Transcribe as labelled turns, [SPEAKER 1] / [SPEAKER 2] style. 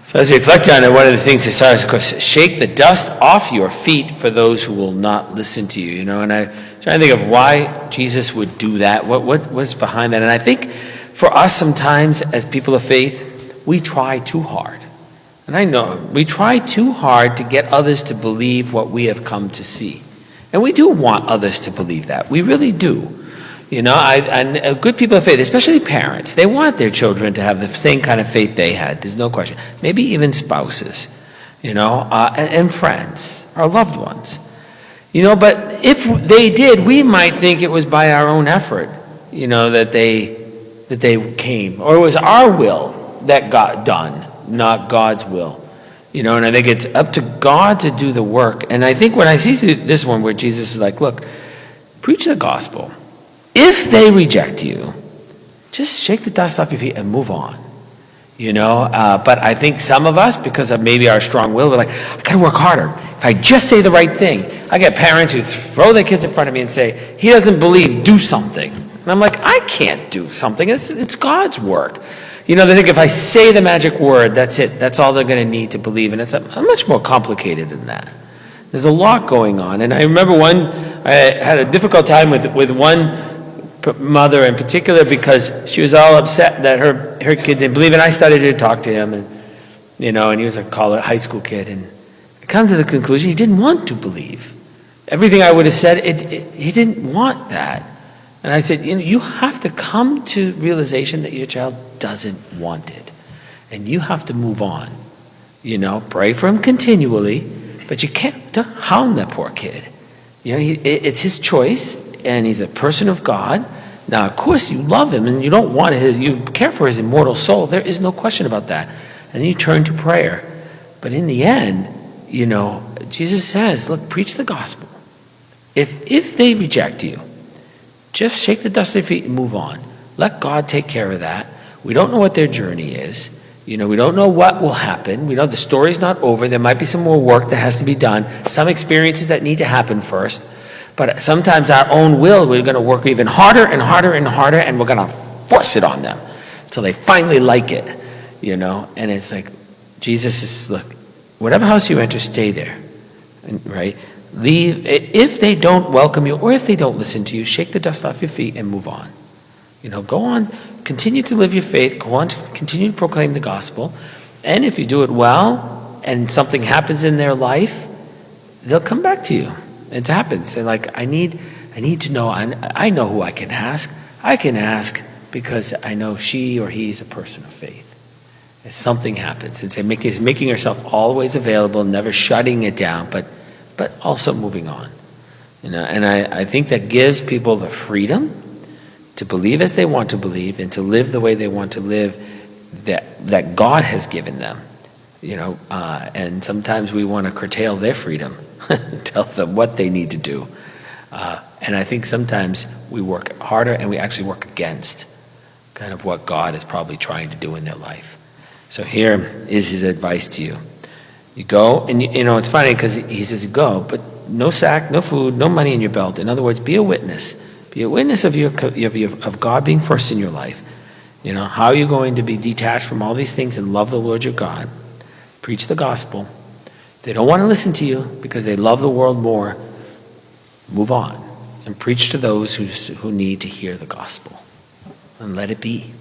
[SPEAKER 1] So as we reflect on it, one of the things he says, of course, shake the dust off your feet for those who will not listen to you, and I try to think of why Jesus would do that, what was behind that. And I think for us sometimes as people of faith, we try too hard. And I know we try too hard to get others to believe what we have come to see. And we do want others to believe that. We really do. And good people of faith, especially parents, they want their children to have the same kind of faith they had. There's no question. Maybe even spouses, and friends, our loved ones. But if they did, we might think it was by our own effort, that they came. Or it was our will that got done, not God's will. And I think it's up to God to do the work. And I think when I see this one where Jesus is like, look, preach the gospel. If they reject you, just shake the dust off your feet and move on. But I think some of us, because of maybe our strong will, we're like, I got to work harder. If I just say the right thing. I get parents who throw their kids in front of me and say, he doesn't believe, do something. And I'm like, I can't do something. It's God's work. They think if I say the magic word, that's it. That's all they're going to need to believe. And it's much more complicated than that. There's a lot going on. And I remember I had a difficult time with one mother in particular, because she was all upset that her kid didn't believe. And I started to talk to him, and he was a high school kid, and I come to the conclusion he didn't want to believe. Everything I would have said, he didn't want that. And I said, you have to come to realization that your child doesn't want it, and you have to move on. Pray for him continually, but you can't hound that poor kid. It's his choice, and he's a person of God. Now, of course, you love him, and you don't want you care for his immortal soul. There is no question about that. And then you turn to prayer. But in the end, Jesus says, look, preach the gospel. If they reject you, just shake the dust of your feet and move on. Let God take care of that. We don't know what their journey is. We don't know what will happen. We know the story's not over. There might be some more work that has to be done, some experiences that need to happen first. But sometimes our own will, we're going to work even harder and harder and harder, and we're going to force it on them until they finally like it, And it's like, Jesus says, look, whatever house you enter, stay there, right? Leave. If they don't welcome you, or if they don't listen to you, shake the dust off your feet and move on. Go on, continue to live your faith, go on, continue to proclaim the gospel. And if you do it well, and something happens in their life, they'll come back to you. It happens. They're like, I need to know. I know who I can ask. I can ask because I know she or he is a person of faith. If something happens, and say making yourself always available, never shutting it down, but also moving on. And I think that gives people the freedom to believe as they want to believe and to live the way they want to live that God has given them. And sometimes we want to curtail their freedom. Tell them what they need to do. And I think sometimes we work harder and we actually work against kind of what God is probably trying to do in their life. So here is his advice to you. You go, and it's funny because he says go, but no sack, no food, no money in your belt. In other words, be a witness. Be a witness of God being first in your life. How are you going to be detached from all these things and love the Lord your God? Preach the gospel. They don't want to listen to you because they love the world more. Move on and preach to those who need to hear the gospel. And let it be.